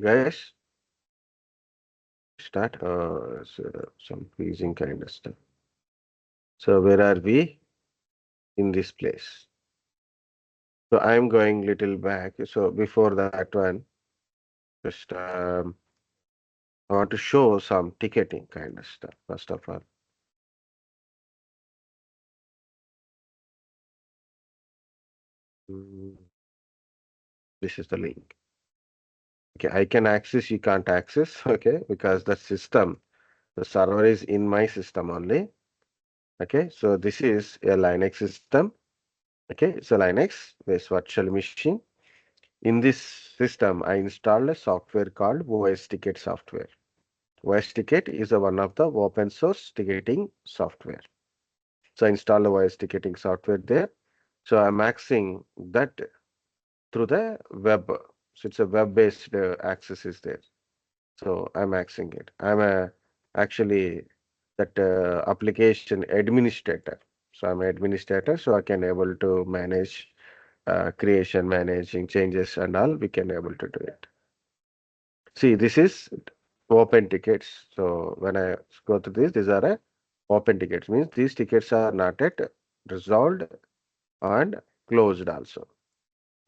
guys, start some freezing kind of stuff. So where are we in this place? So I'm going little back. So before that one, just I want to show some ticketing kind of stuff. First of all, Mm, this is the link. Okay, I can access, you can't access. Okay, because the system, the server is in my system only. Okay, so this is a Linux system. Okay, it's a Linux based virtual machine. In this system, I installed a software called OS Ticket software. OS Ticket is a one of the open source ticketing software. So I installed the OS ticketing software there. So I'm accessing that through the web. So it's a web-based access is there. So I'm accessing it. I'm actually that application administrator. So I'm administrator, so I can able to manage creation, managing changes and all. We can able to do it. See, this is open tickets. So when I go to this, these are open tickets. Means these tickets are not yet resolved and closed also.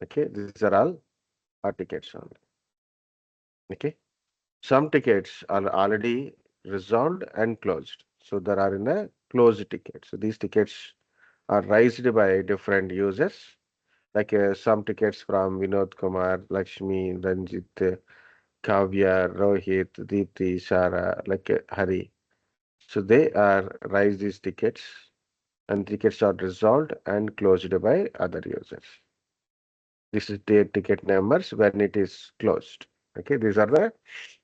Okay, these are all are tickets only. Okay, some tickets are already resolved and closed. So there are in a closed ticket. So these tickets are raised by different users. Like some tickets from Vinod Kumar, Lakshmi, Ranjit, Kavya, Rohit, Deepti, Shara, like Hari. So they are raised these tickets and tickets are resolved and closed by other users. This is their ticket numbers when it is closed. Okay, these are the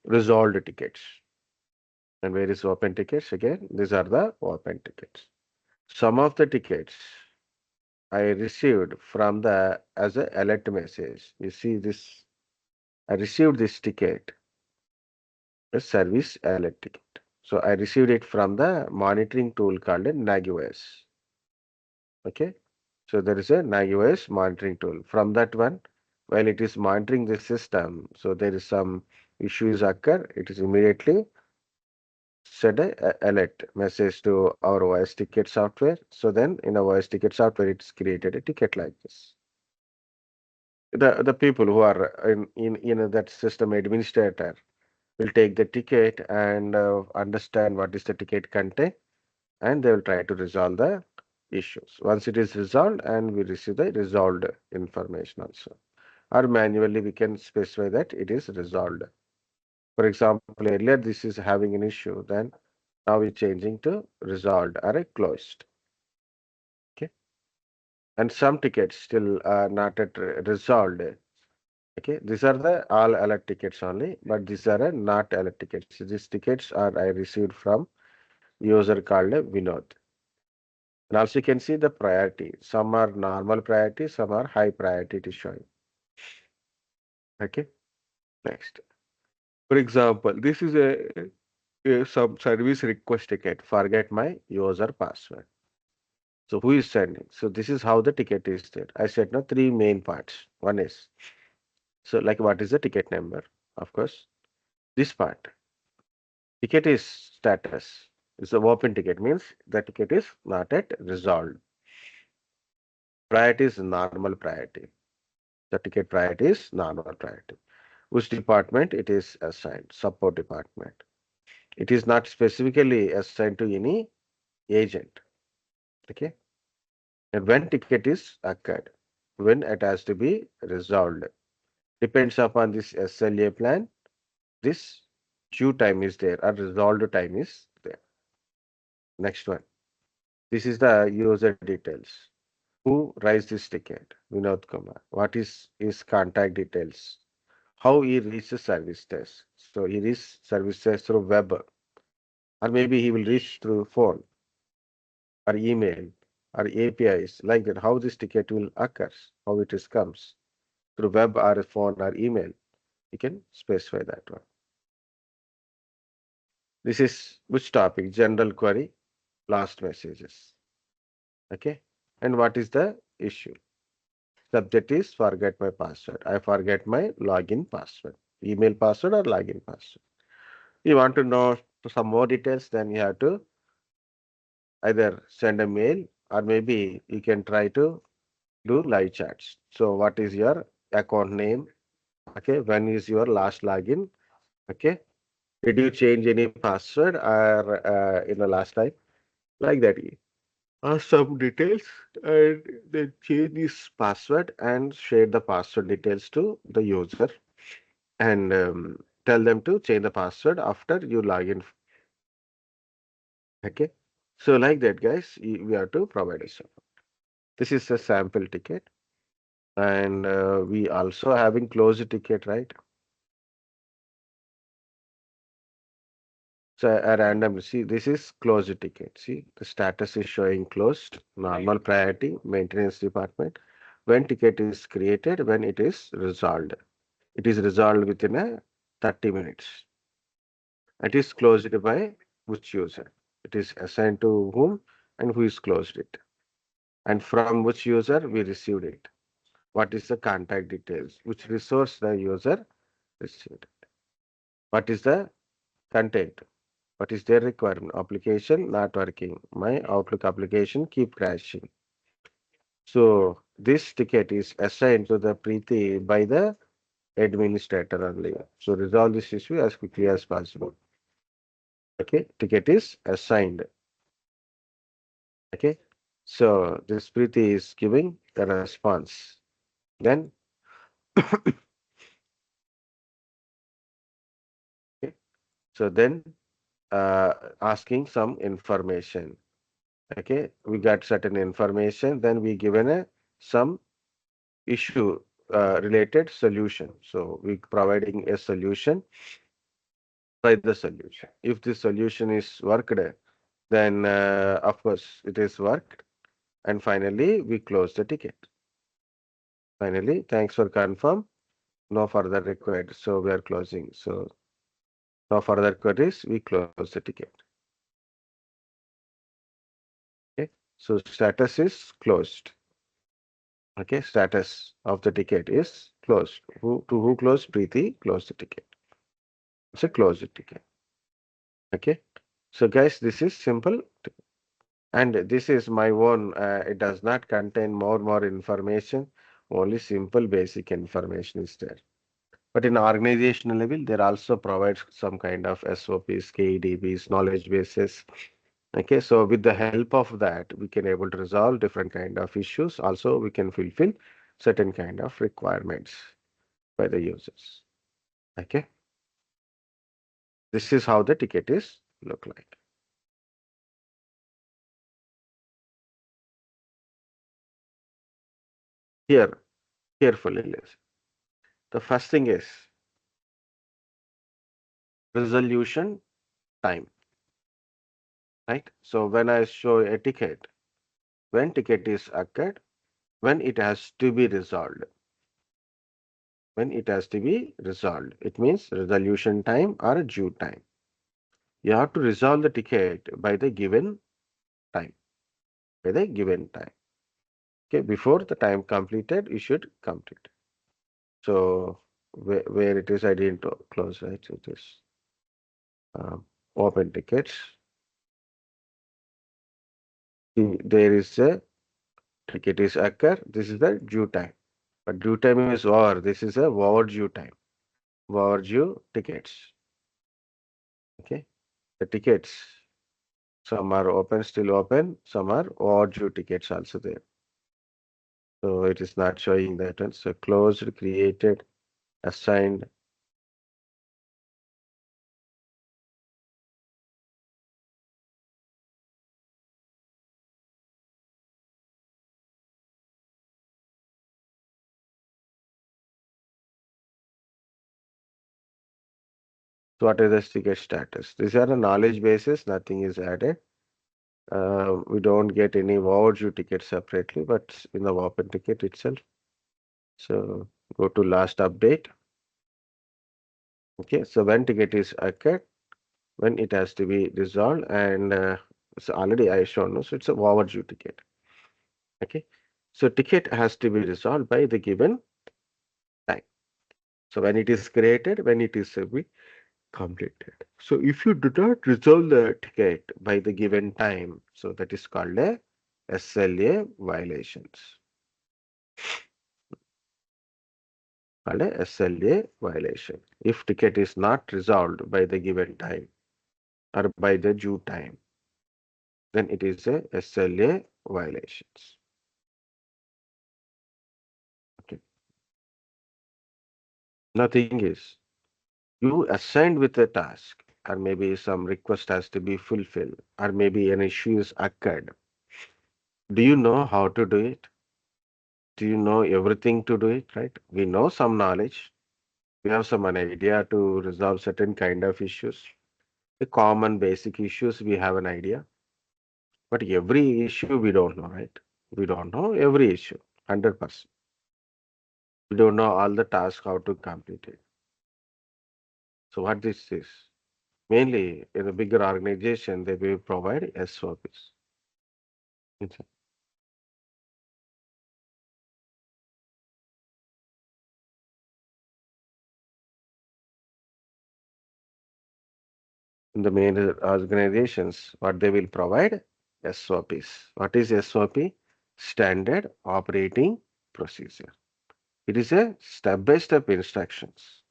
resolved tickets. And where is open tickets? Again, these are the open tickets. Some of the tickets I received from the as a alert message. You see this, I received this ticket, a service alert ticket. So I received it from the monitoring tool called NAGOS. Okay. So there is a NAGOS monitoring tool. From that one, while it is monitoring the system, so there is some issues occur, it is immediately send a alert message to our voice ticket software. So then in a voice ticket software, it's created a ticket like this. The people who are in that system administrator will take the ticket and understand what is the ticket content, and they will try to resolve the issues. Once it is resolved, and we receive the resolved information also. Or manually we can specify that it is resolved. For example, earlier this is having an issue, then now we're changing to resolved or a closed. Okay. And some tickets still are not at resolved. Okay. These are the all alert tickets only, but these are not alert tickets. These tickets are I received from user called Vinod. And also you can see the priority. Some are normal priority, some are high priority to showing. Okay. Next. For example, this is a some service request ticket. Forget my user password. So who is sending? So this is how the ticket is there. I said no three main parts. One is so like what is the ticket number? Of course, this part ticket is status. It's a open ticket means the ticket is not yet resolved. Priority is normal priority. The ticket priority is normal priority. Which department it is assigned? Support department. It is not specifically assigned to any agent. Okay. And when ticket is occurred, when it has to be resolved. Depends upon this SLA plan, this queue time is there or resolved time is there. Next one. This is the user details. Who raised this ticket? Vinod Kumar. What is his contact details? How he reaches service desk? So he reaches service desk through web, or maybe he will reach through phone or email or APIs like that. How this ticket will occur? How it is comes through web or phone or email? You can specify that one. This is which topic? General query, last messages. Okay. And what is the issue? Subject is forget my password. I forget my login password. email password or login password. You want to know some more details, then you have to either send a mail or maybe you can try to do live chats. So what is your account name? Okay, when is your last login? Okay, did you change any password or in the last time? Like that. Some details and then change this password and share the password details to the user and tell them to change the password after you log in. Okay, so like that, guys, we have to provide a support. This is a sample ticket, and we also having closed ticket, right? So a random, see, this is closed ticket. See, the status is showing closed, normal priority, maintenance department. When ticket is created, when it is resolved. It is resolved within a 30 minutes. It is closed by which user? It is assigned to whom and who is closed it. And from which user we received it. What is the contact details? Which resource the user received? What is the content? What is their requirement? Application not working. My Outlook application keep crashing. So this ticket is assigned to the Preeti by the administrator only. So resolve this issue as quickly as possible. Okay, ticket is assigned. Okay, so this Preeti is giving the response. Then, okay, so then asking some information. Okay, we got certain information. Then we given a some issue related solution. So we providing a solution by the solution. If the solution is worked, then of course it is worked. And finally, we close the ticket. Finally, thanks for confirm. No further required. So we are closing. So no further queries. We close the ticket. Okay. So status is closed. Okay. Status of the ticket is closed. Who closed? Preeti closed the ticket. It's a closed ticket. Okay. So guys, this is simple. And this is my own. It does not contain more information. Only simple basic information is there. But in organizational level, there also provides some kind of SOPs, KEDBs, knowledge bases. Okay, so with the help of that, we can able to resolve different kind of issues. Also, we can fulfill certain kind of requirements by the users. Okay, this is how the ticket is look like. Here, carefully listen. The first thing is resolution time, right? So when I show a ticket, when ticket is occurred, when it has to be resolved. When it has to be resolved. It means resolution time or due time. You have to resolve the ticket by the given time. By the given time. Okay, before the time completed, you should complete. So where it is, I didn't close, right? So it is open tickets. There is a ticket is occur. This is the due time. But due time is over. This is a overdue time. Overdue tickets. Okay. The tickets. Some are open, still open. Some are overdue tickets also there. So it is not showing that one. So closed, created, assigned. So what is the ticket status? These are the knowledge bases. Nothing is added. We don't get any overdue ticket separately, but in the open ticket itself. So go to last update. Okay. So when ticket is occurred, when it has to be resolved, and so already I shown. No? So it's a overdue ticket. Okay. So ticket has to be resolved by the given time. So when it is created, when it is to be completed. So if you do not resolve the ticket by the given time, so that is called a SLA violations. Called a SLA violation. If ticket is not resolved by the given time or by the due time, then it is a SLA violations. Okay. Nothing is. You assigned with a task, or maybe some request has to be fulfilled, or maybe an issue is occurred. Do you know how to do it? Do you know everything to do it, right? We know some knowledge. We have some an idea to resolve certain kind of issues. The common basic issues we have an idea, but every issue we don't know, right? We don't know every issue, 100%. We don't know all the tasks how to complete it. So what this is? Mainly in a bigger organization, they will provide SOPs. Okay. In the main organizations, what they will provide? SOPs. What is SOP? Standard Operating Procedure. It is a step-by-step instructions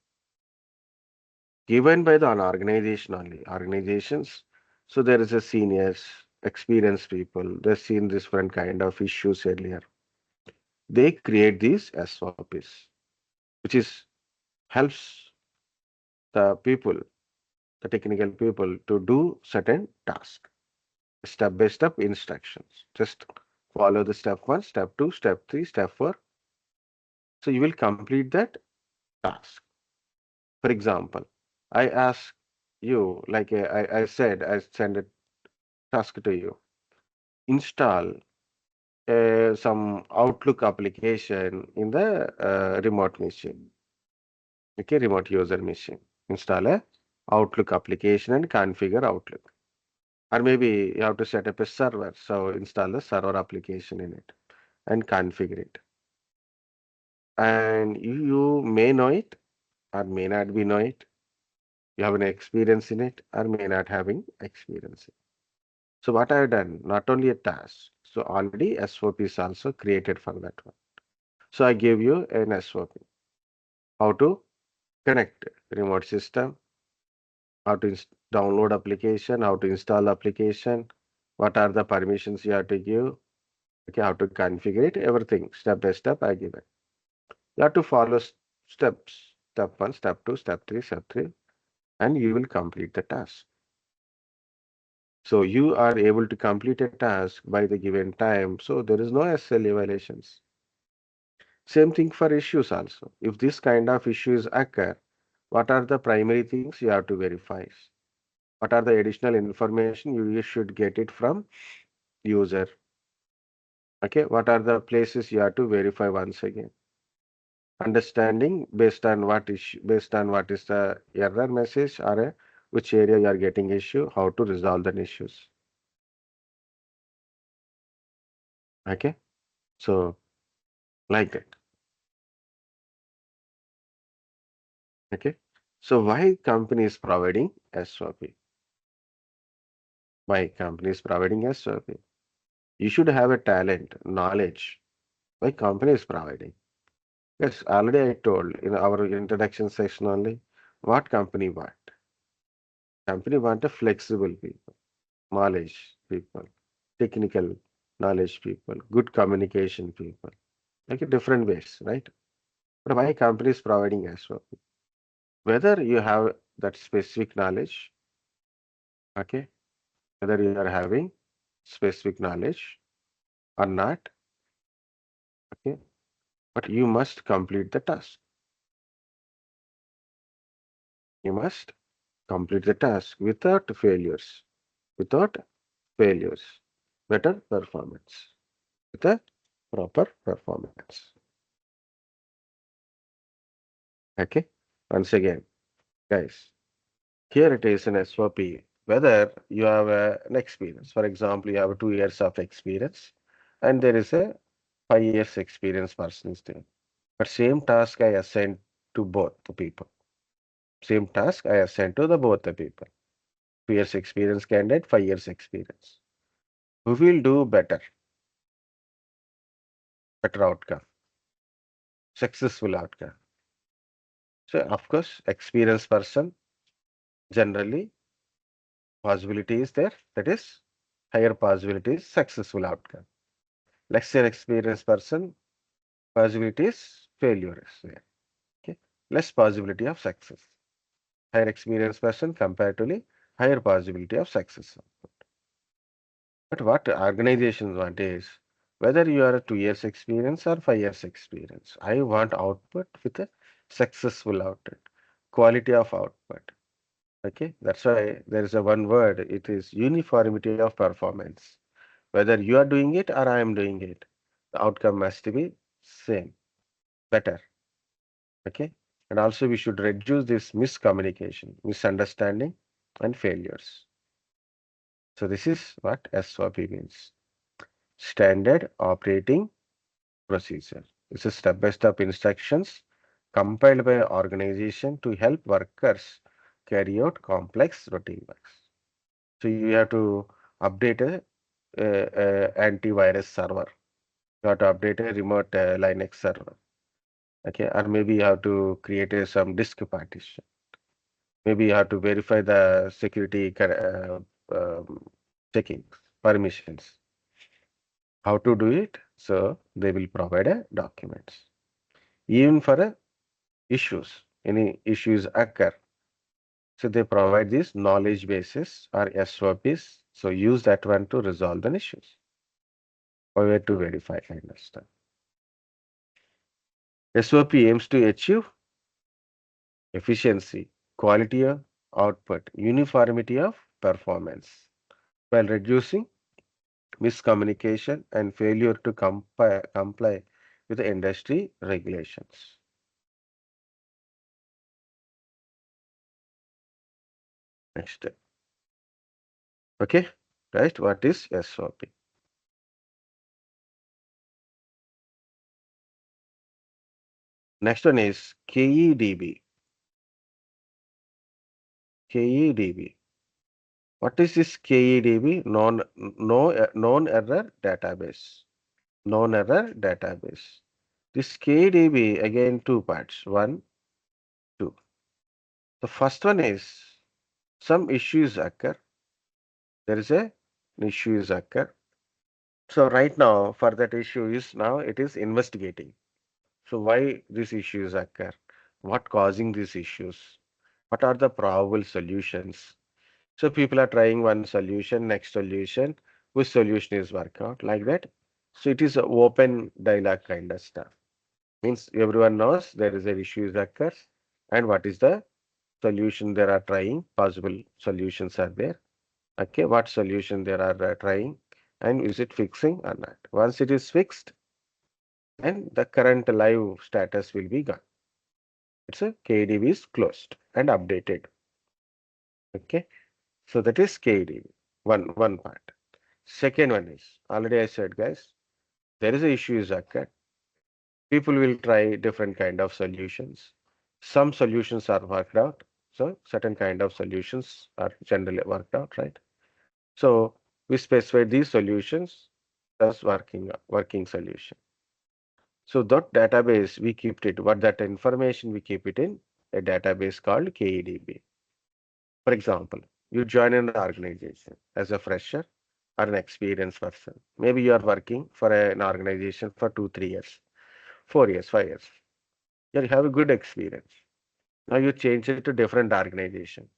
given by the organization only. Organizations. So there is a seniors, experienced people. They've seen different kind of issues earlier. They create these SOPs, which is helps the people, the technical people, to do certain tasks. Step by step instructions. Just follow the step 1, step 2, step 3, step 4. So you will complete that task. For example, I ask you, like I said, I send a task to you. Install some Outlook application in the remote machine. Okay, remote user machine. Install a Outlook application and configure Outlook. Or maybe you have to set up a server. So install the server application in it and configure it. And you may know it or may not be know it. You have an experience in it or may not having experience. So what I have done, not only a task, so already SOP is also created for that one. So I gave you an SOP, how to connect remote system, how to download application, how to install application, what are the permissions you have to give, okay, how to configure it, everything step by step I give it. You have to follow steps, step 1, step 2, step 3, and you will complete the task. So you are able to complete a task by the given time. So there is no SLA violations. Same thing for issues also. If this kind of issues occur, what are the primary things you have to verify? What are the additional information you should get it from user? Okay, what are the places you have to verify once again? Understanding based on what issue, based on what is the error message or which area you are getting issue, how to resolve the issues. Okay, so like that. Okay, so why company is providing SOP? Why company is providing SOP? You should have a talent, knowledge. Why company is providing? Yes, already I told in our introduction section only what company want. Company want a flexible people, knowledge people, technical knowledge people, good communication people. Like different ways, right? But why company is providing SOP? Whether you have that specific knowledge, okay, whether you are having specific knowledge or not, okay, but you must complete the task. You must complete the task without failures, without failures, better performance, with a proper performance. Okay, once again, guys, here it is an SOP. Whether you have an experience, for example, you have 2 years of experience, and there is a 5 years experience person is there. But same task I assigned to both the people. Same task I have sent to the both the people. 2 years experience candidate, 5 years experience. Who will do better outcome, successful outcome? So of course, experienced person generally possibility is there. That is higher possibility is successful outcome. Less experienced person possibility is failure is there. Okay, less possibility of success. Higher experienced person comparatively higher possibility of success. But what organizations want is whether you are a 2 years experience or 5 years experience. I want output with a successful output, quality of output. Okay, that's why there is a one word. It is uniformity of performance. Whether you are doing it or I am doing it, the outcome must be same, better. Okay, and also we should reduce this miscommunication, misunderstanding, and failures. So this is what SOP means. Standard operating procedure. This is step-by-step instructions compiled by an organization to help workers carry out complex routine works. So you have to update a antivirus server. You have to update a remote Linux server. Okay, or maybe you have to create some disk partition. Maybe you have to verify the security checking permissions. How to do it? So they will provide a documents. Even for a issues, any issues occur. So they provide these knowledge bases or SOPs. So use that one to resolve the issues or where to verify kind of stuff. SOP aims to achieve efficiency, quality of output, uniformity of performance while reducing miscommunication and failure to comply with the industry regulations. Next. Okay, right? What is SOP? Next one is KEDB. KEDB. What is this KEDB? Known error database. Known error database. This KEDB again two parts. One, two. The first one is some issues occur. There is a issues occur. So right now for that issue is now it is investigating. So why these issues occur? What causing these issues? What are the probable solutions? So people are trying one solution, next solution, which solution is work out like that. So it is a open dialogue kind of stuff. Means everyone knows there is an issue occurs and what is the solution they are trying, possible solutions are there. Okay, what solution they are trying and is it fixing or not? Once it is fixed, then the current live status will be gone. It's a KDB is closed and updated. Okay, so that is KDB, one part. Second one is already I said, guys, there is a issue is occurred. People will try different kind of solutions. Some solutions are worked out. So certain kind of solutions are generally worked out, right? So we specify these solutions as working solution. So that database we keep it, what that information we keep it in a database called KEDB. For example, you join an organization as a fresher or an experienced person. Maybe you are working for an organization for 2, 3 years, 4 years, 5 years. You have a good experience. Now you change it to different organization.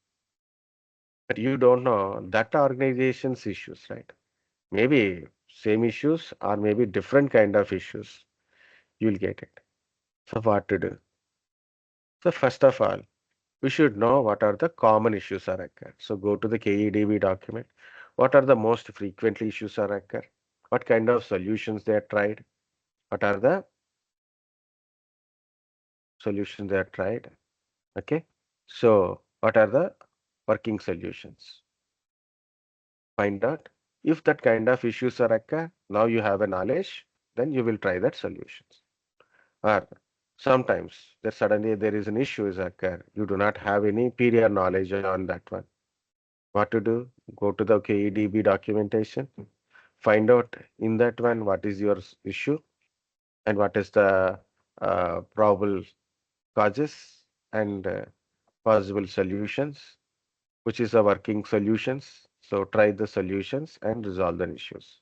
But you don't know that organization's issues, right? Maybe same issues or maybe different kind of issues. You'll get it. So what to do? So first of all, we should know what are the common issues are occur. So go to the KEDB document. What are the most frequently issues are occur? What kind of solutions they are tried? What are the solutions they are tried? Okay. So what are the working solutions? Find out if that kind of issues are occur. Now you have a knowledge, then you will try that solutions. Or Sometimes that suddenly there is an issue is occur. You do not have any prior knowledge on that one. What to do? Go to the KEDB documentation, find out in that one what is your issue and what is the probable causes and possible solutions, which is the working solutions. So try the solutions and resolve the issues.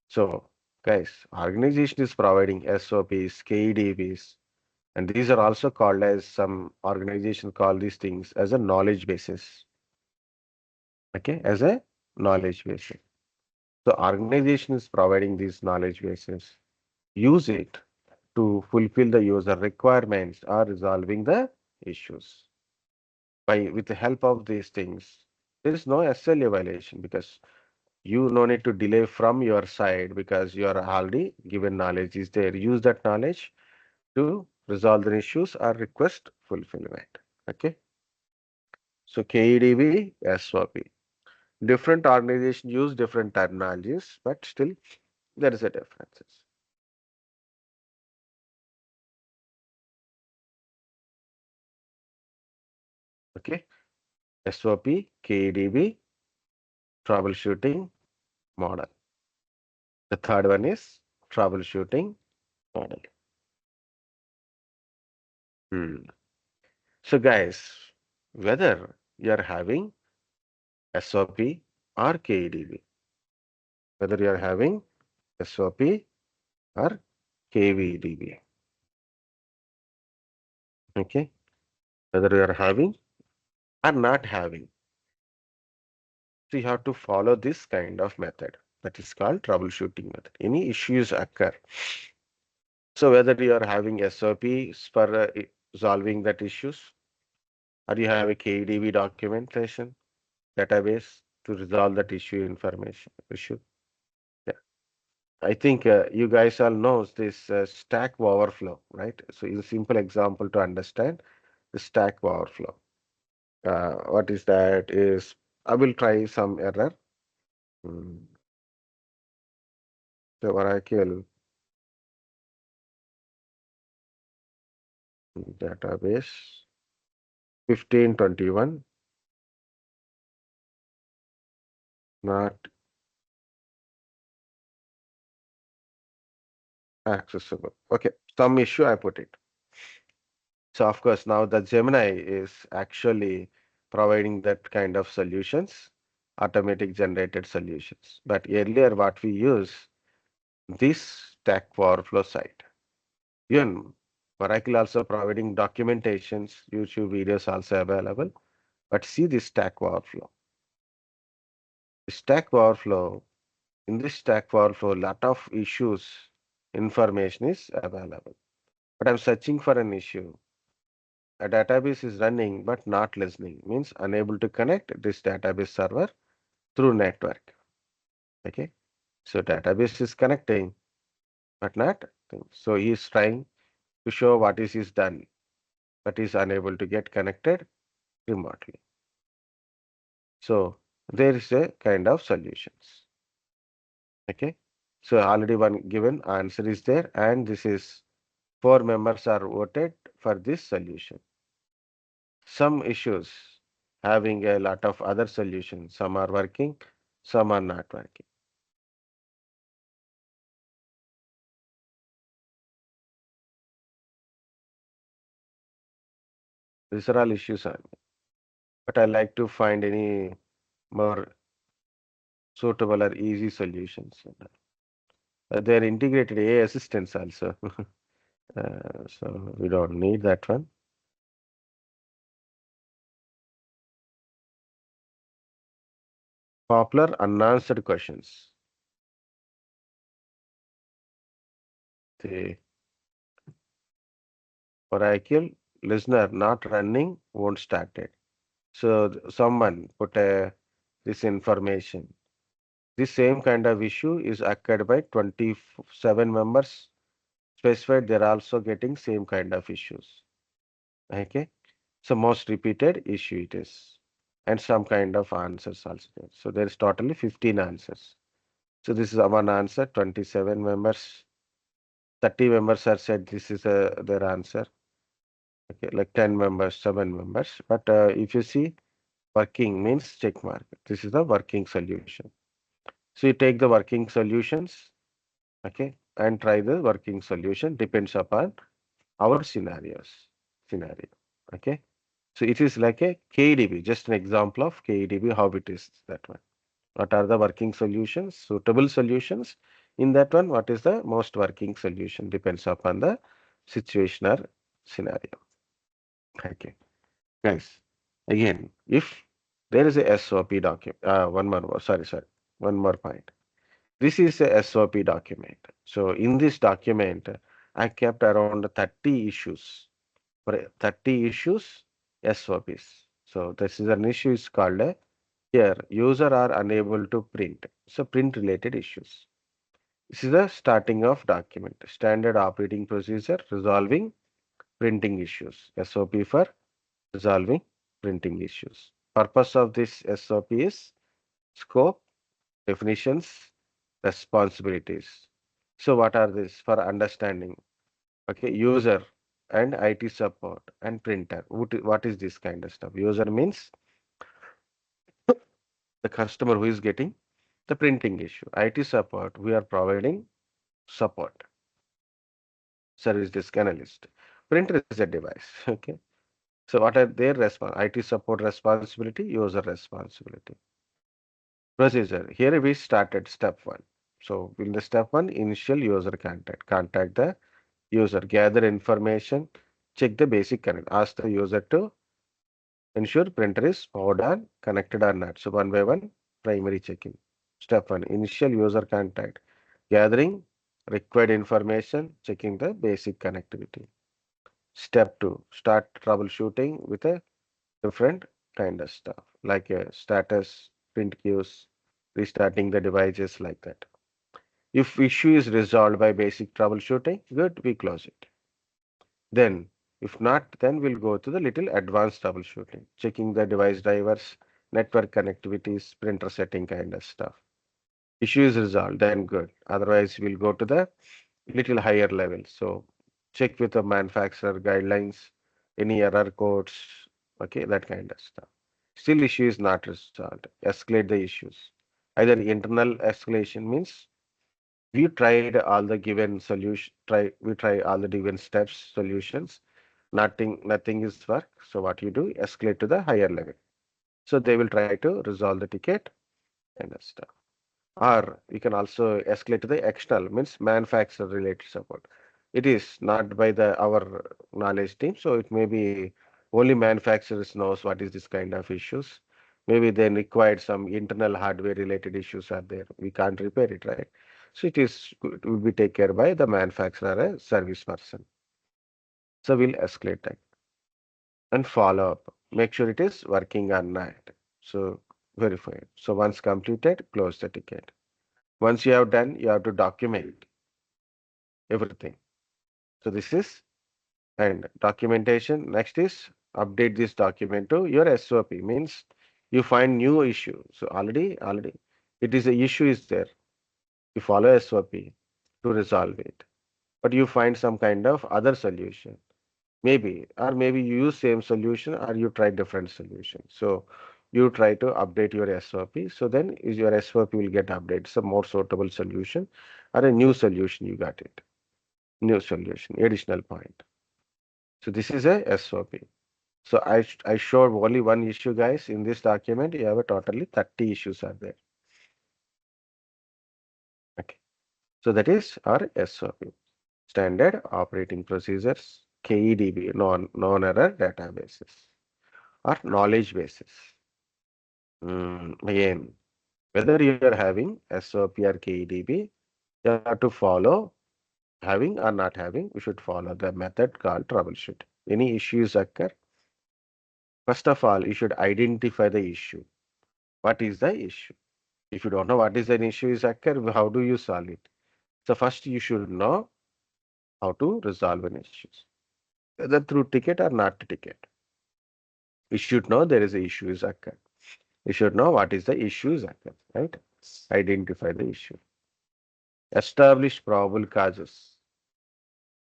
So guys, organization is providing SOPs, KEDBs, and these are also called as some organization call these things as a knowledge basis. Okay, as a knowledge basis. So organization is providing these knowledge bases. Use it to fulfill the user requirements or resolving the issues. With the help of these things, there is no SLA violation because you no need to delay from your side because you are already given knowledge is there. Use that knowledge to resolve the issues or request fulfillment. Okay. So KEDB, SOP. Different organizations use different terminologies, but still there is a difference. Okay. SOP, KEDB, troubleshooting model. The third one is troubleshooting model. Hmm. So guys, whether you are having SOP or KEDB, whether you are having SOP or KVDB, okay, whether you are having or not having, so you have to follow this kind of method that is called troubleshooting method. Any issues occur. So whether you are having SOPs for solving that issues, or you have a KEDB documentation database to resolve that issue. Yeah. I think you guys all know this Stack Overflow, right? So it's a simple example to understand the Stack Overflow. What is that? Is I will try some error. Hmm. The Oracle database 1521 not accessible. Okay, some issue I put it. So of course now the Gemini is actually providing that kind of solutions, automatic generated solutions. But earlier what we use this Stack Overflow site. Even Oracle also providing documentations, YouTube videos also available. But see this Stack Overflow. Stack Overflow, in this Stack Overflow, lot of issues, information is available. But I'm searching for an issue. A database is running but not listening, means unable to connect this database server through network. Okay. So database is connecting but not. So he is trying to show what is done, but is unable to get connected remotely. So there is a kind of solutions. Okay. So already one given answer is there, and this is 4 members are voted for this solution. Some issues having a lot of other solutions. Some are working, some are not working. These are all issues, but I like to find any more suitable or easy solutions. They are integrated AI assistants also. So we don't need that one. Popular unanswered questions. The Oracle listener not running won't start it. So someone put this information. This same kind of issue is occurred by 27 members specified. They're also getting same kind of issues. Okay. So most repeated issue it is. And some kind of answers also there. So there is totally 15 answers. So this is one answer, 27 members 30 members are said this is their answer. Okay, like 10 members, 7 members. But if you see working means check mark. This is the working solution. So you take the working solutions, okay, and try the working solution depends upon our scenario. Okay. So it is like a KEDB, just an example of KEDB, how it is that one. What are the working solutions, suitable solutions? In that one, what is the most working solution depends upon the situation or scenario. Okay. Guys, again, if there is a SOP document, one more point. This is a SOP document. So in this document, I kept around 30 issues. For 30 issues, SOPs. So this is an issue is called here user are unable to print. So print related issues. This is the starting of document. Standard operating procedure resolving printing issues. SOP for resolving printing issues. Purpose of this SOP is scope, definitions, responsibilities. So what are these for understanding? Okay, user and IT support and printer. What is this kind of stuff? User means the customer who is getting the printing issue. IT support, we are providing support, service desk analyst. Printer is a device. Okay. So what are their IT support responsibility, user responsibility. Procedure. Here we started step one. So in the step one, initial user contact. Contact the user, gather information, check the basic connect. Ask the user to ensure printer is powered on, connected or not. So one by one, primary checking. Step one, initial user contact. Gathering required information, checking the basic connectivity. Step two, start troubleshooting with a different kind of stuff like a status, print queues, restarting the devices like that. If issue is resolved by basic troubleshooting, good, we close it. Then, if not, then we'll go to the little advanced troubleshooting, checking the device drivers, network connectivities, printer setting kind of stuff. Issue is resolved, then good. Otherwise, we'll go to the little higher level. So, check with the manufacturer guidelines, any error codes, okay, that kind of stuff. Still, issue is not resolved. Escalate the issues. Either internal escalation means we tried all the given solution, we try all the given steps, solutions, nothing is work. So what you do, escalate to the higher level. So they will try to resolve the ticket and that stuff. Or we can also escalate to the external, means manufacturer related support. It is not by the our knowledge team, so it may be only manufacturers knows what is this kind of issues. Maybe they required some internal hardware related issues are there. We can't repair it, right? So it will be taken care by the manufacturer, a service person. So we'll escalate that and follow up. Make sure it is working or not. So verify it. So once completed, close the ticket. Once you have done, you have to document everything. So this is and documentation. Next is update this document to your SOP means you find new issue. So already it is a issue is there. You follow SOP to resolve it, but you find some kind of other solution. Maybe or maybe you use same solution or you try different solution. So you try to update your SOP. So then is your SOP will get updated. Some more suitable solution or a new solution you got it. New solution, additional point. So this is a SOP. So I showed only one issue, guys. In this document, you have a totally 30 issues are there. Okay. So that is our SOP, Standard Operating Procedures, KEDB, non-error databases or knowledge bases. Again, whether you are having SOP or KEDB, you have to follow having or not having. We should follow the method called troubleshoot. Any issues occur, first of all, you should identify the issue. What is the issue? If you don't know what is an issue is occur, how do you solve it? So first you should know how to resolve an issue, whether through ticket or not ticket. You should know there is a issue is occur. You should know what is the issue is occur, right? Identify the issue. Establish probable causes.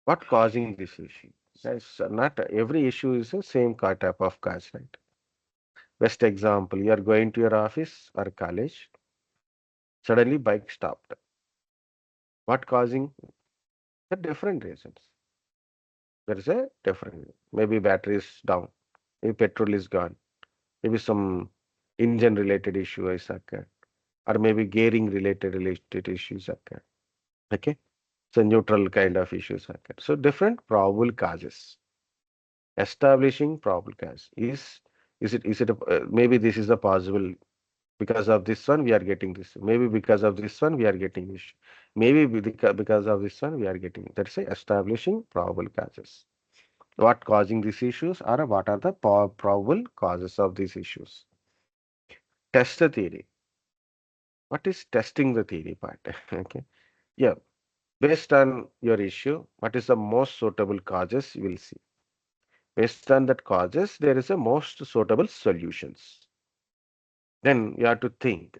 What causing this issue? Guys, not every issue is the same type of cause, right? Best example, you are going to your office or college, suddenly bike stopped. What causing? The different reasons. There is a different, maybe battery is down, maybe petrol is gone, maybe some engine related issue is occurred, or maybe gearing related issues occur. Okay, so neutral kind of issues occur. So different probable causes. Establishing probable cause maybe this is a possible, because of this one we are getting this, maybe because of this one we are getting this, maybe because of this one we are getting, that's a establishing probable causes. What causing these issues, or what are the probable causes of these issues? Test the theory. What is testing the theory part? Okay, yeah, based on your issue, what is the most suitable causes you will see. Based on that causes, there is a most suitable solutions. Then you have to think,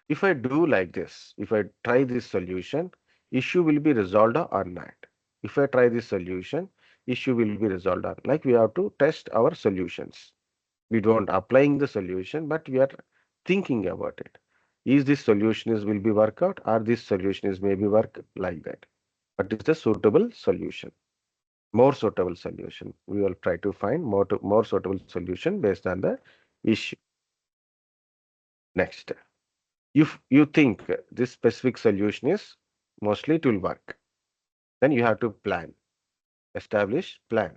if I do like this, if I try this solution, issue will be resolved or not. If I try this solution, issue will be resolved or, like, we have to test our solutions. We don't applying the solution, but we are thinking about it. Is this solution is will be work out, or this solution is maybe work like that? What is the suitable solution? More suitable solution. We will try to find more suitable solution based on the issue. Next, if you think this specific solution is mostly it will work, then you have to plan, establish plan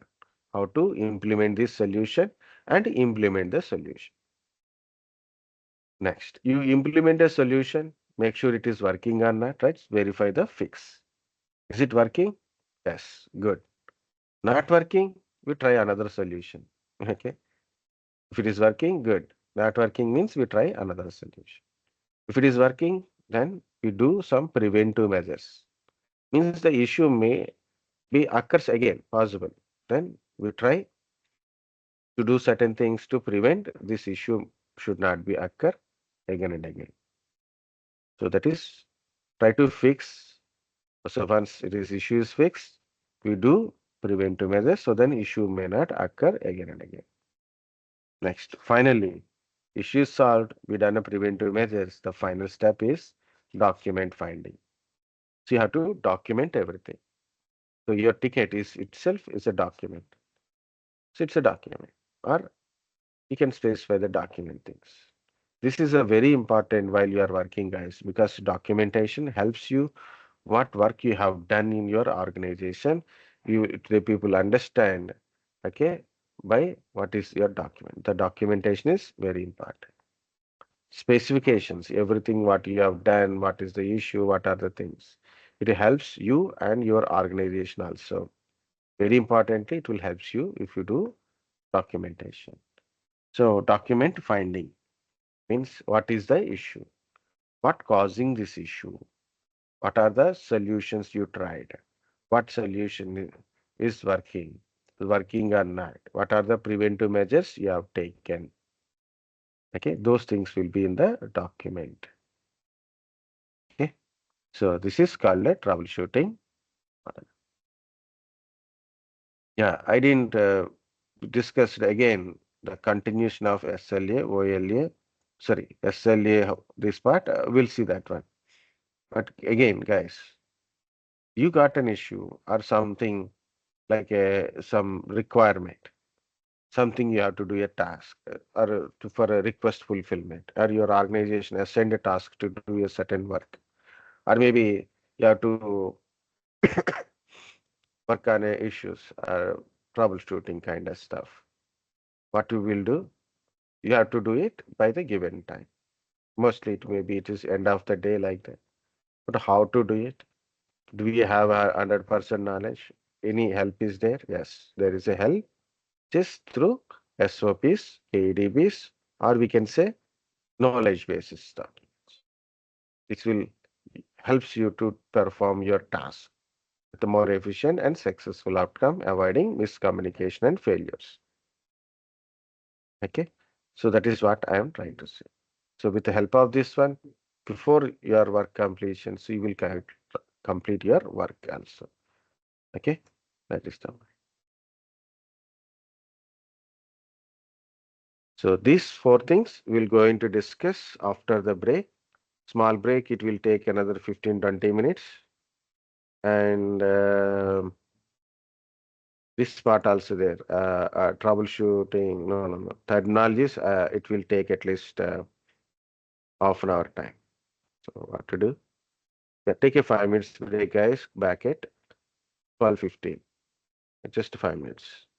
how to implement this solution and implement the solution. Next, you implement a solution, make sure it is working or not, right? Verify the fix. Is it working? Yes, good. Not working, we try another solution. Okay. If it is working, good. Not working means we try another solution. If it is working, then we do some preventive measures. Means the issue may be occurs again, possible. Then we try to do certain things to prevent this issue should not be occur again and again. So that is try to fix. So once it is issue is fixed, we do preventive measures so then issue may not occur again and again. Next, finally, issue solved, we done a preventive measures. The final step is document finding. So you have to document everything. So your ticket is itself is a document. So it's a document, or you can specify the document things. This is a very important while you are working, guys, because documentation helps you what work you have done in your organization. The people understand, okay, by what is your document. The documentation is very important. Specifications, everything what you have done, what is the issue, what are the things. It helps you and your organization also. Very importantly, it will help you if you do documentation. So document finding means what is the issue, what causing this issue, what are the solutions you tried, what solution is working or not, what are the preventive measures you have taken. Okay, those things will be in the document. Okay, so this is called a troubleshooting model. Yeah, I didn't discuss again the continuation of SLA, OLA, sorry, SLA, this part, we'll see that one. But again, guys, you got an issue or something like some requirement, something you have to do a task or for a request fulfillment, or your organization has sent a task to do a certain work, or maybe you have to work on issues or troubleshooting kind of stuff. What you will do, you have to do it by the given time. Mostly it is end of the day like that. But how to do it? Do we have 100% knowledge? Any help is there? Yes, there is a help just through SOPs, KEDBs, or we can say knowledge basis stuff. This will helps you to perform your task with a more efficient and successful outcome, avoiding miscommunication and failures. Okay, so that is what I am trying to say. So with the help of this one, before your work completion, so you will complete your work also. Okay. That is the. So these four things we're going to discuss after the break. Small break, it will take another 15-20 minutes. And this part also there, troubleshooting, no, terminologies, it will take at least half an hour time. So what to do? Yeah, take a 5 minutes break, guys, back at 12:15. Just 5 minutes.